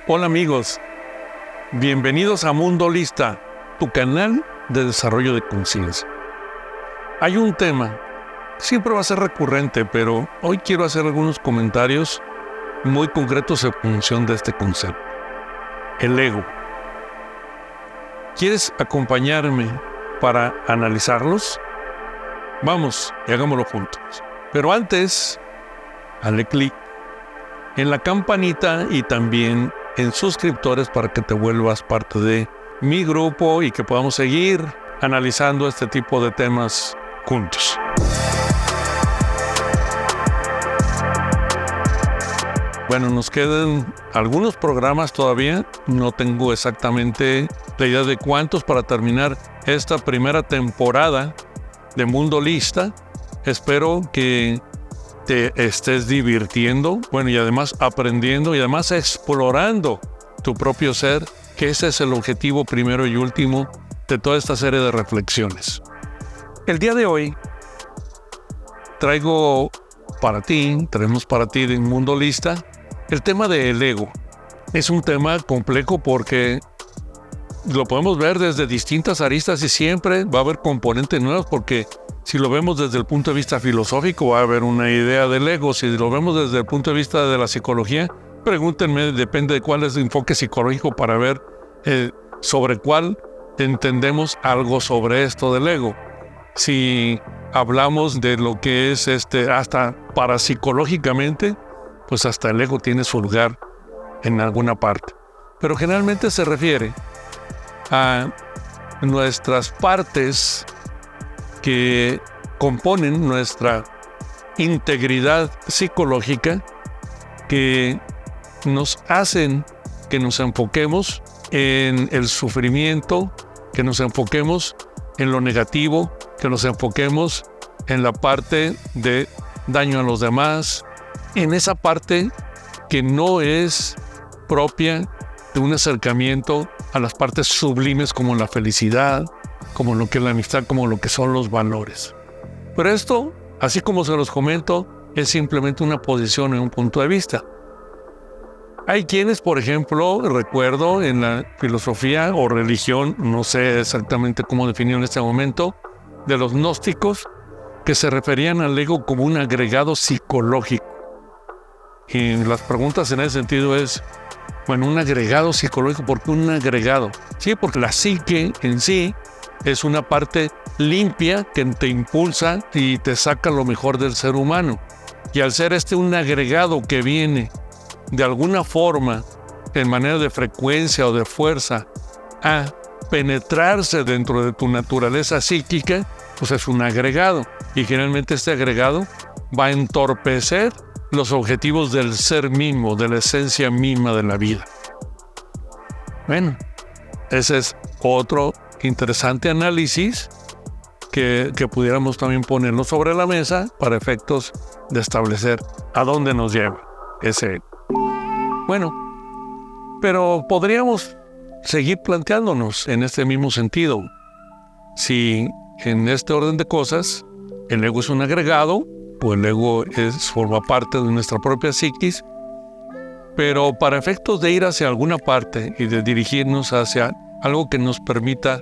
Hola amigos, bienvenidos a Mundo Lista, tu canal de desarrollo de conciencia. Hay un tema, siempre va a ser recurrente, pero hoy quiero hacer algunos comentarios muy concretos en función de este concepto. El ego. ¿Quieres acompañarme para analizarlos? Vamos y hagámoslo juntos. Pero antes, dale clic en la campanita y también en suscriptores para que te vuelvas parte de mi grupo y que podamos seguir analizando este tipo de temas juntos. Bueno, nos quedan algunos programas todavía. No tengo exactamente la idea de cuántos para terminar esta primera temporada de Mundo Lista. Espero que te estés divirtiendo, bueno, y además aprendiendo y además explorando tu propio ser, que ese es el objetivo primero y último de toda esta serie de reflexiones. El día de hoy traemos para ti en Mundo Lista el tema del ego. Es un tema complejo porque lo podemos ver desde distintas aristas y siempre va a haber componentes nuevos, porque si lo vemos desde el punto de vista filosófico va a haber una idea del ego. Si lo vemos desde el punto de vista de la psicología, pregúntenme, depende de cuál es el enfoque psicológico para ver sobre cuál entendemos algo sobre esto del ego. Si hablamos de lo que es hasta parapsicológicamente, pues hasta el ego tiene su lugar en alguna parte. Pero generalmente se refiere a nuestras partes que componen nuestra integridad psicológica, que nos hacen que nos enfoquemos en el sufrimiento, que nos enfoquemos en lo negativo, que nos enfoquemos en la parte de daño a los demás, en esa parte que no es propia de un acercamiento a las partes sublimes como la felicidad, como lo que es la amistad, como lo que son los valores. Pero esto, así como se los comento, es simplemente una posición y un punto de vista. Hay quienes, por ejemplo, recuerdo en la filosofía o religión, no sé exactamente cómo definir en este momento, de los gnósticos, que se referían al ego como un agregado psicológico. Y las preguntas en ese sentido es, bueno, un agregado psicológico, ¿por qué un agregado? Sí, porque la psique en sí es una parte limpia que te impulsa y te saca lo mejor del ser humano. Y al ser un agregado que viene de alguna forma, en manera de frecuencia o de fuerza, a penetrarse dentro de tu naturaleza psíquica, pues es un agregado. Y generalmente este agregado va a entorpecer los objetivos del ser mismo, de la esencia misma de la vida. Bueno, ese es otro interesante análisis que pudiéramos también ponerlo sobre la mesa para efectos de establecer a dónde nos lleva ese. Bueno, pero podríamos seguir planteándonos en este mismo sentido. Si en este orden de cosas el ego es un agregado, pues el ego forma parte de nuestra propia psiquis, pero para efectos de ir hacia alguna parte y de dirigirnos hacia algo que nos permita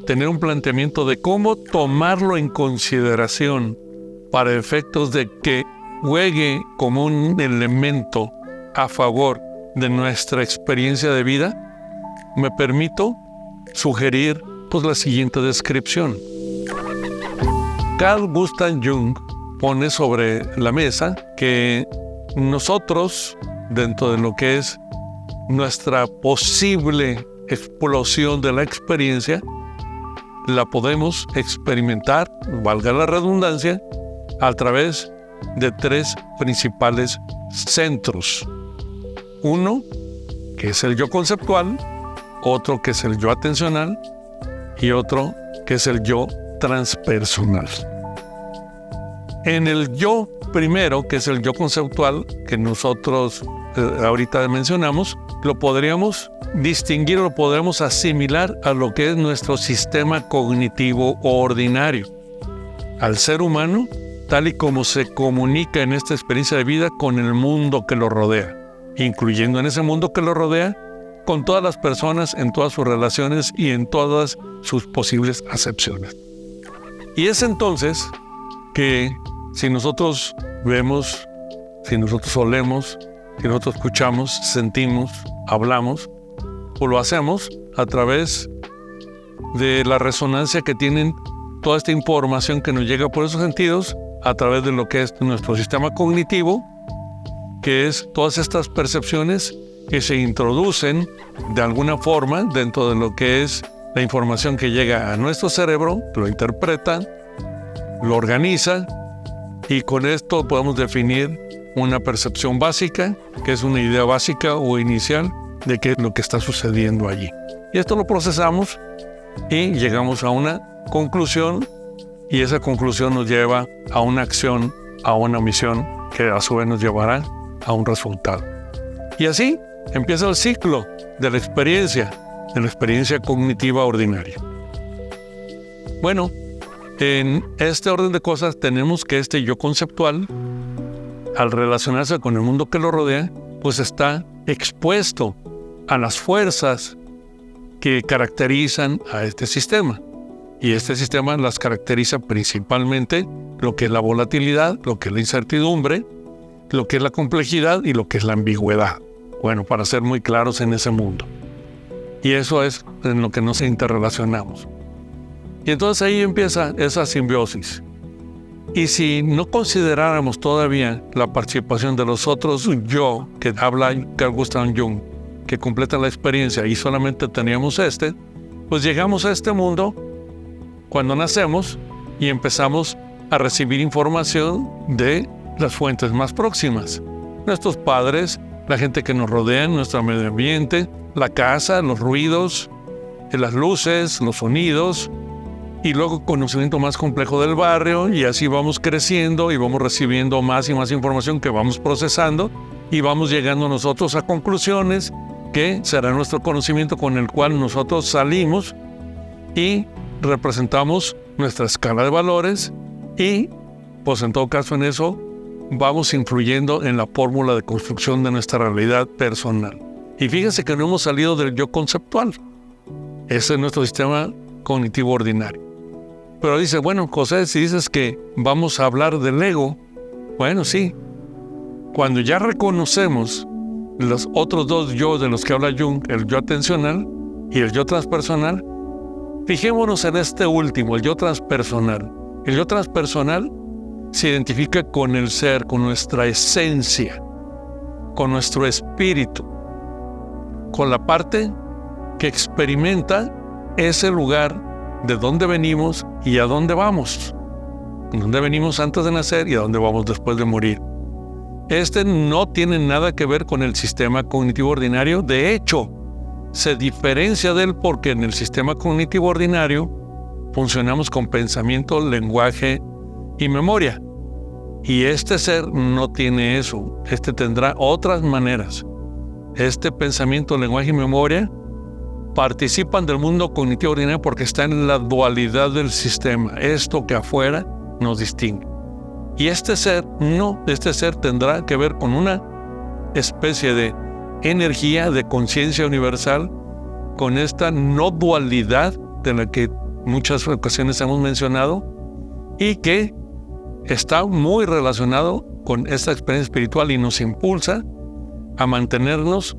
tener un planteamiento de cómo tomarlo en consideración para efectos de que juegue como un elemento a favor de nuestra experiencia de vida, me permito sugerir pues la siguiente descripción. Carl Gustav Jung pone sobre la mesa que nosotros, dentro de lo que es nuestra posible explosión de la experiencia, la podemos experimentar, valga la redundancia, a través de tres principales centros. Uno, que es el yo conceptual, otro que es el yo atencional y otro que es el yo transpersonal. En el yo primero, que es el yo conceptual, que nosotros ahorita mencionamos, lo podríamos distinguir o lo podríamos asimilar a lo que es nuestro sistema cognitivo ordinario, al ser humano, tal y como se comunica en esta experiencia de vida con el mundo que lo rodea. incluyendo en ese mundo que lo rodea, con todas las personas, en todas sus relaciones y en todas sus posibles acepciones. Y es entonces que si nosotros vemos, si nosotros olemos, si nosotros escuchamos, sentimos, hablamos, o lo hacemos a través de la resonancia que tienen toda esta información que nos llega por esos sentidos, a través de lo que es nuestro sistema cognitivo, que es todas estas percepciones que se introducen de alguna forma dentro de lo que es la información que llega a nuestro cerebro, lo interpreta, lo organiza, y con esto podemos definir una percepción básica, que es una idea básica o inicial de qué es lo que está sucediendo allí. Y esto lo procesamos y llegamos a una conclusión, y esa conclusión nos lleva a una acción, a una misión, que a su vez nos llevará a un resultado. Y así empieza el ciclo de la experiencia cognitiva ordinaria. Bueno, en este orden de cosas tenemos que este yo conceptual, al relacionarse con el mundo que lo rodea, pues está expuesto a las fuerzas que caracterizan a este sistema. Y este sistema las caracteriza principalmente lo que es la volatilidad, lo que es la incertidumbre, lo que es la complejidad y lo que es la ambigüedad. Bueno, para ser muy claros en ese mundo. Y eso es en lo que nos interrelacionamos. Y entonces ahí empieza esa simbiosis. Y si no consideráramos todavía la participación de los otros yo, que habla Carl Gustav Jung, que completan la experiencia, y solamente teníamos pues llegamos a este mundo cuando nacemos y empezamos a recibir información de las fuentes más próximas. Nuestros padres, la gente que nos rodea, nuestro medio ambiente, la casa, los ruidos, las luces, los sonidos, y luego conocimiento más complejo del barrio, y así vamos creciendo y vamos recibiendo más y más información que vamos procesando, y vamos llegando nosotros a conclusiones que será nuestro conocimiento con el cual nosotros salimos y representamos nuestra escala de valores, y pues en todo caso en eso vamos influyendo en la fórmula de construcción de nuestra realidad personal. Y fíjense que no hemos salido del yo conceptual. Ese es nuestro sistema cognitivo ordinario. Pero dice, bueno, José, si dices que vamos a hablar del ego, bueno, sí. Cuando ya reconocemos los otros dos yo de los que habla Jung, el yo atencional y el yo transpersonal, fijémonos en este último, el yo transpersonal. El yo transpersonal se identifica con el ser, con nuestra esencia, con nuestro espíritu, con la parte que experimenta ese lugar de dónde venimos y a dónde vamos. Dónde venimos antes de nacer y a dónde vamos después de morir. Este no tiene nada que ver con el sistema cognitivo ordinario. De hecho, se diferencia de él porque en el sistema cognitivo ordinario funcionamos con pensamiento, lenguaje y memoria. Y este ser no tiene eso. Este tendrá otras maneras. Este pensamiento, lenguaje y memoria participan del mundo cognitivo ordinario porque está en la dualidad del sistema. Esto que afuera nos distingue. Y este ser no. Este ser tendrá que ver con una especie de energía, de conciencia universal, con esta no dualidad de la que muchas ocasiones hemos mencionado, y que está muy relacionado con esta experiencia espiritual y nos impulsa a mantenernos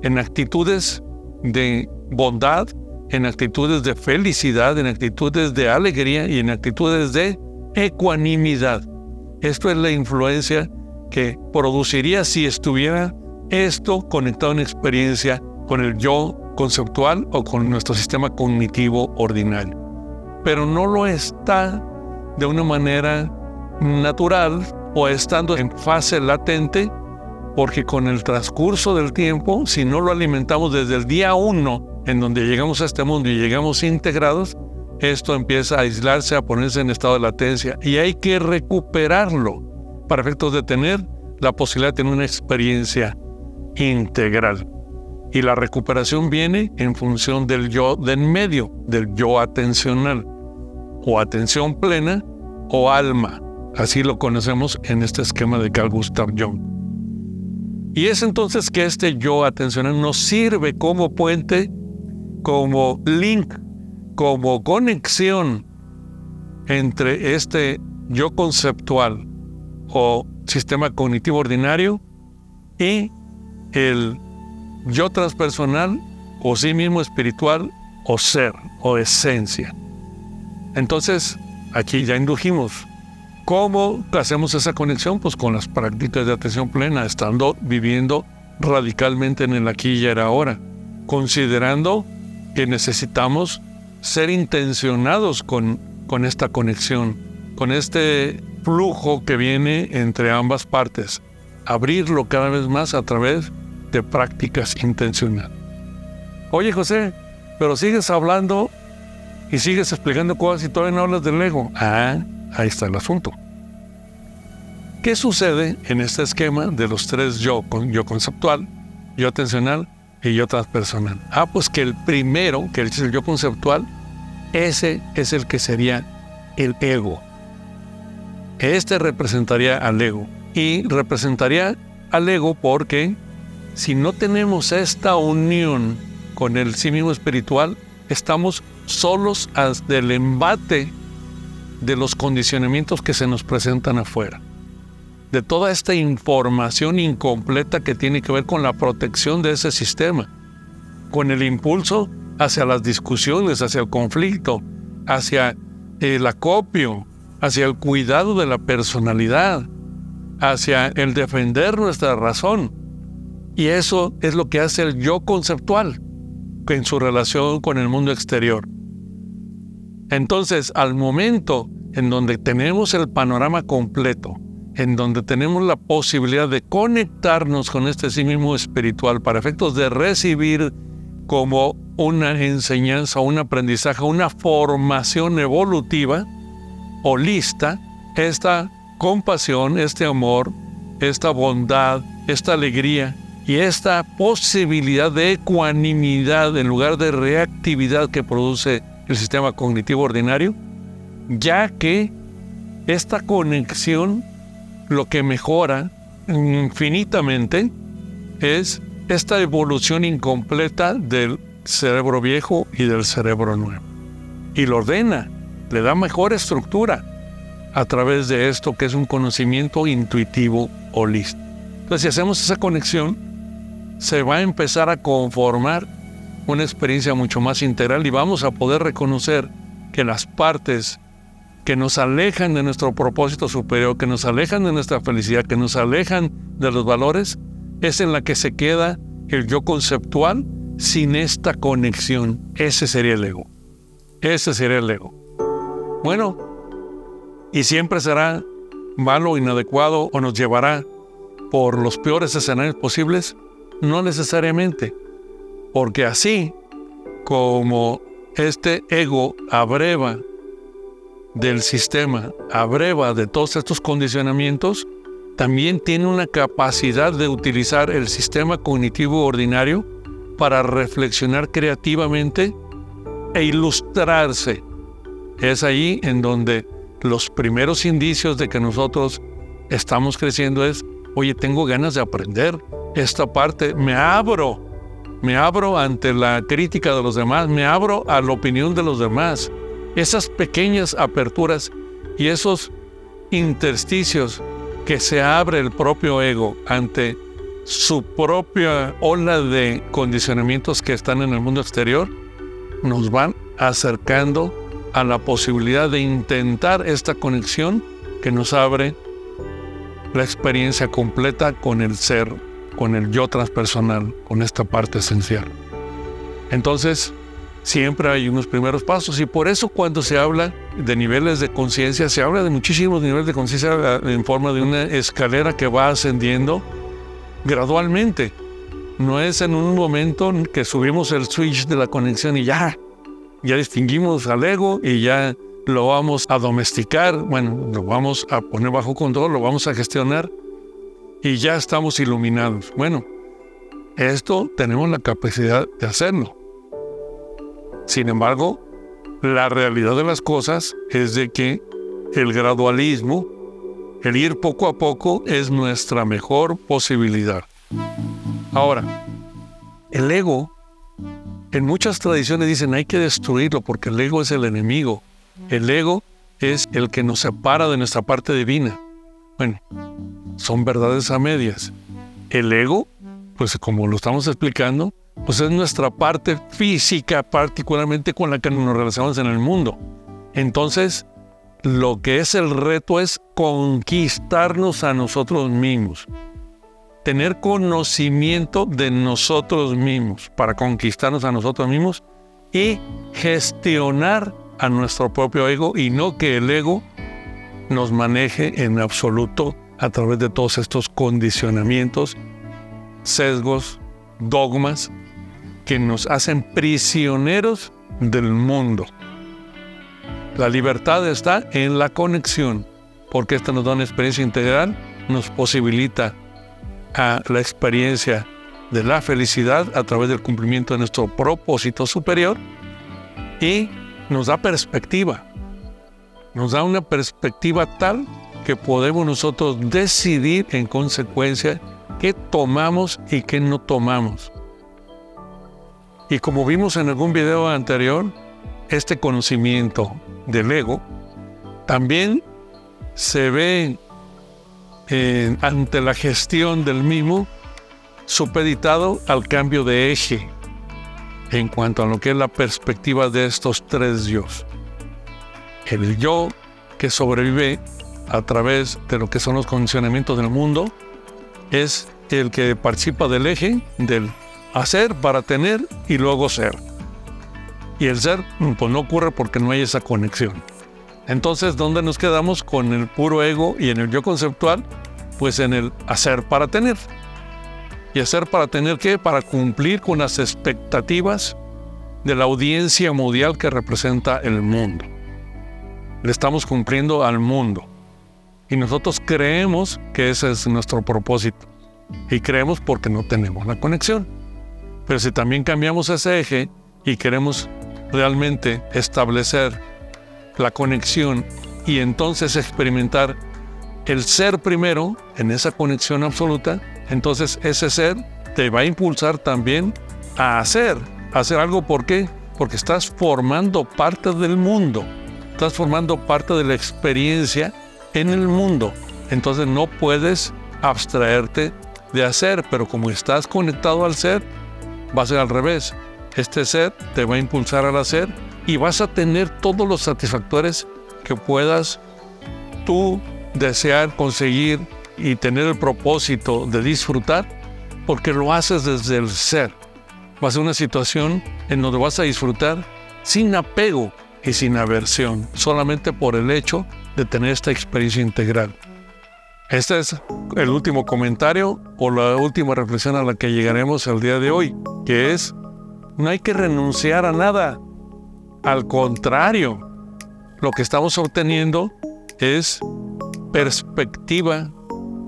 en actitudes de bondad, en actitudes de felicidad, en actitudes de alegría y en actitudes de ecuanimidad. Esto es la influencia que produciría si estuviera esto conectado en experiencia con el yo conceptual o con nuestro sistema cognitivo ordinario. Pero no lo está de una manera natural o estando en fase latente, porque con el transcurso del tiempo, si no lo alimentamos desde el día 1 en donde llegamos a este mundo y llegamos integrados, esto empieza a aislarse, a ponerse en estado de latencia, y hay que recuperarlo para efectos de tener la posibilidad de tener una experiencia integral. Y la recuperación viene en función del yo de en medio, del yo atencional, o atención plena, o alma. Así lo conocemos en este esquema de Carl Gustav Jung. Y es entonces que este yo atencional nos sirve como puente, como link, como conexión entre este yo conceptual o sistema cognitivo ordinario y el yo transpersonal o sí mismo espiritual o ser o esencia. Entonces, aquí ya indujimos. ¿Cómo hacemos esa conexión? Pues con las prácticas de atención plena, viviendo radicalmente en el aquí y el ahora, considerando que necesitamos ser intencionados con esta conexión, con este flujo que viene entre ambas partes, abrirlo cada vez más a través de prácticas intencionales. Oye, José, pero sigues hablando y sigues explicando cosas y todavía no hablas del ego. Ahí está el asunto. ¿Qué sucede en este esquema de los tres yo conceptual, yo atencional y yo transpersonal? Pues que el primero, que es el yo conceptual, ese es el que sería el ego. Este representaría al ego. Y representaría al ego porque si no tenemos esta unión con el sí mismo espiritual, estamos solos del embate de los condicionamientos que se nos presentan afuera, de toda esta información incompleta que tiene que ver con la protección de ese sistema, con el impulso hacia las discusiones, hacia el conflicto, hacia el acopio, hacia el cuidado de la personalidad, hacia el defender nuestra razón. Y eso es lo que hace el yo conceptual en su relación con el mundo exterior. Entonces, al momento en donde tenemos el panorama completo, en donde tenemos la posibilidad de conectarnos con este sí mismo espiritual para efectos de recibir como una enseñanza, un aprendizaje, una formación evolutiva, holista, esta compasión, este amor, esta bondad, esta alegría y esta posibilidad de ecuanimidad en lugar de reactividad que produce el sistema cognitivo ordinario, ya que esta conexión lo que mejora infinitamente es esta evolución incompleta del cerebro viejo y del cerebro nuevo. Y lo ordena, le da mejor estructura a través de esto que es un conocimiento intuitivo holístico. Entonces, si hacemos esa conexión, se va a empezar a conformar una experiencia mucho más integral y vamos a poder reconocer que las partes que nos alejan de nuestro propósito superior, que nos alejan de nuestra felicidad, que nos alejan de los valores, es en la que se queda el yo conceptual sin esta conexión. Ese sería el ego. Ese sería el ego. Bueno, y siempre será malo, inadecuado o nos llevará por los peores escenarios posibles. No necesariamente, porque así como este ego abreva del sistema, abreva de todos estos condicionamientos, también tiene una capacidad de utilizar el sistema cognitivo ordinario para reflexionar creativamente e ilustrarse. Es ahí en donde los primeros indicios de que nosotros estamos creciendo es, oye, tengo ganas de aprender esta parte, me abro ante la crítica de los demás, me abro a la opinión de los demás. Esas pequeñas aperturas y esos intersticios que se abre el propio ego ante su propia ola de condicionamientos que están en el mundo exterior, nos van acercando a la posibilidad de intentar esta conexión que nos abre la experiencia completa con el ser, con el yo transpersonal, con esta parte esencial. Entonces, siempre hay unos primeros pasos y por eso cuando se habla de niveles de conciencia, se habla de muchísimos niveles de conciencia en forma de una escalera que va ascendiendo gradualmente. No es en un momento que subimos el switch de la conexión y ya distinguimos al ego y ya lo vamos a domesticar, lo vamos a poner bajo control, lo vamos a gestionar y ya estamos iluminados. Esto tenemos la capacidad de hacerlo. Sin embargo, la realidad de las cosas es de que el gradualismo, el ir poco a poco, es nuestra mejor posibilidad. Ahora, el ego, en muchas tradiciones dicen hay que destruirlo porque el ego es el enemigo. El ego es el que nos separa de nuestra parte divina. Bueno, son verdades a medias. El ego, pues como lo estamos explicando, pues es nuestra parte física, particularmente con la que nos relacionamos en el mundo. Entonces, lo que es el reto es conquistarnos a nosotros mismos. Tener conocimiento de nosotros mismos para conquistarnos a nosotros mismos y gestionar a nuestro propio ego y no que el ego nos maneje en absoluto a través de todos estos condicionamientos, sesgos, dogmas que nos hacen prisioneros del mundo. La libertad está en la conexión, porque esta nos da una experiencia integral, nos posibilita a la experiencia de la felicidad a través del cumplimiento de nuestro propósito superior y nos da perspectiva. Nos da una perspectiva tal que podemos nosotros decidir en consecuencia qué tomamos y qué no tomamos. Y como vimos en algún video anterior, este conocimiento del ego también se ve ante la gestión del mismo supeditado al cambio de eje en cuanto a lo que es la perspectiva de estos tres yos. El yo que sobrevive a través de lo que son los condicionamientos del mundo es el que participa del eje del hacer para tener y luego ser. Y el ser pues no ocurre porque no hay esa conexión. Entonces, ¿dónde nos quedamos con el puro ego y en el yo conceptual? Pues en el hacer para tener. ¿Y hacer para tener qué? Para cumplir con las expectativas de la audiencia mundial que representa el mundo. Le estamos cumpliendo al mundo. Y nosotros creemos que ese es nuestro propósito. Y creemos porque no tenemos la conexión. Pero si también cambiamos ese eje y queremos realmente establecer la conexión y entonces experimentar el ser primero en esa conexión absoluta, entonces ese ser te va a impulsar también a hacer algo. ¿Por qué? Porque estás formando parte del mundo, estás formando parte de la experiencia en el mundo. Entonces no puedes abstraerte de hacer, pero como estás conectado al ser, va a ser al revés. Este ser te va a impulsar al hacer y vas a tener todos los satisfactores que puedas tú desear, conseguir y tener el propósito de disfrutar, porque lo haces desde el ser. Va a ser una situación en donde vas a disfrutar sin apego y sin aversión, solamente por el hecho de tener esta experiencia integral. Este es el último comentario o la última reflexión a la que llegaremos el día de hoy, que es: no hay que renunciar a nada. Al contrario, lo que estamos obteniendo es perspectiva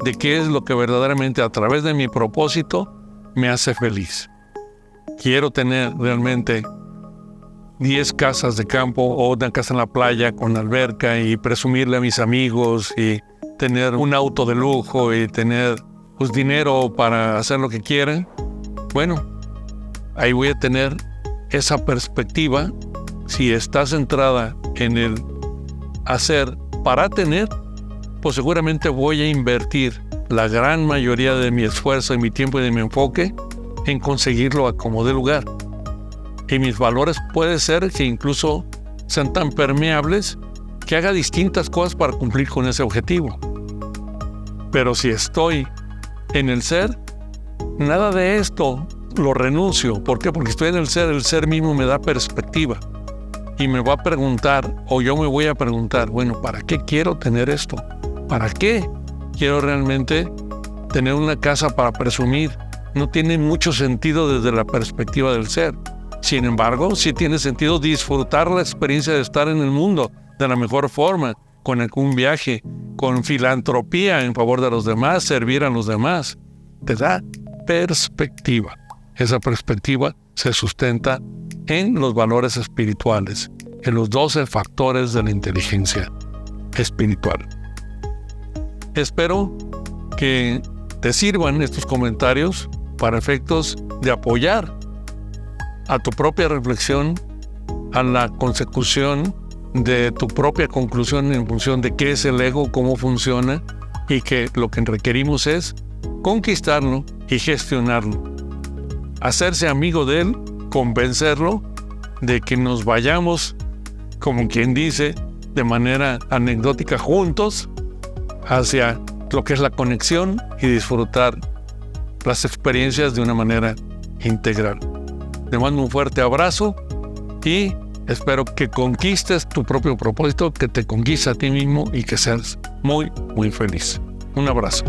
de qué es lo que verdaderamente a través de mi propósito me hace feliz. Quiero tener realmente 10 casas de campo o una casa en la playa con alberca y presumirle a mis amigos y tener un auto de lujo y tener pues dinero para hacer lo que quieran. Bueno, ahí voy a tener esa perspectiva. Si está centrada en el hacer para tener, pues seguramente voy a invertir la gran mayoría de mi esfuerzo, de mi tiempo y de mi enfoque en conseguirlo a como dé lugar. Y mis valores puede ser que incluso sean tan permeables que haga distintas cosas para cumplir con ese objetivo. Pero si estoy en el ser, nada de esto lo renuncio. ¿Por qué? Porque estoy en el ser mismo me da perspectiva. Y me va a preguntar, o yo me voy a preguntar, bueno, ¿para qué quiero tener esto? ¿Para qué quiero realmente tener una casa para presumir? No tiene mucho sentido desde la perspectiva del ser. Sin embargo, sí tiene sentido disfrutar la experiencia de estar en el mundo de la mejor forma, con algún viaje, con filantropía en favor de los demás, servir a los demás. Te da perspectiva. Esa perspectiva se sustenta en los valores espirituales, en los 12 factores de la inteligencia espiritual. Espero que te sirvan estos comentarios para efectos de apoyar a tu propia reflexión, a la consecución de tu propia conclusión en función de qué es el ego, cómo funciona, y que lo que requerimos es conquistarlo y gestionarlo. Hacerse amigo de él, convencerlo de que nos vayamos, como quien dice, de manera anecdótica juntos hacia lo que es la conexión y disfrutar las experiencias de una manera integral. Te mando un fuerte abrazo y espero que conquistes tu propio propósito, que te conquistes a ti mismo y que seas muy, muy feliz. Un abrazo.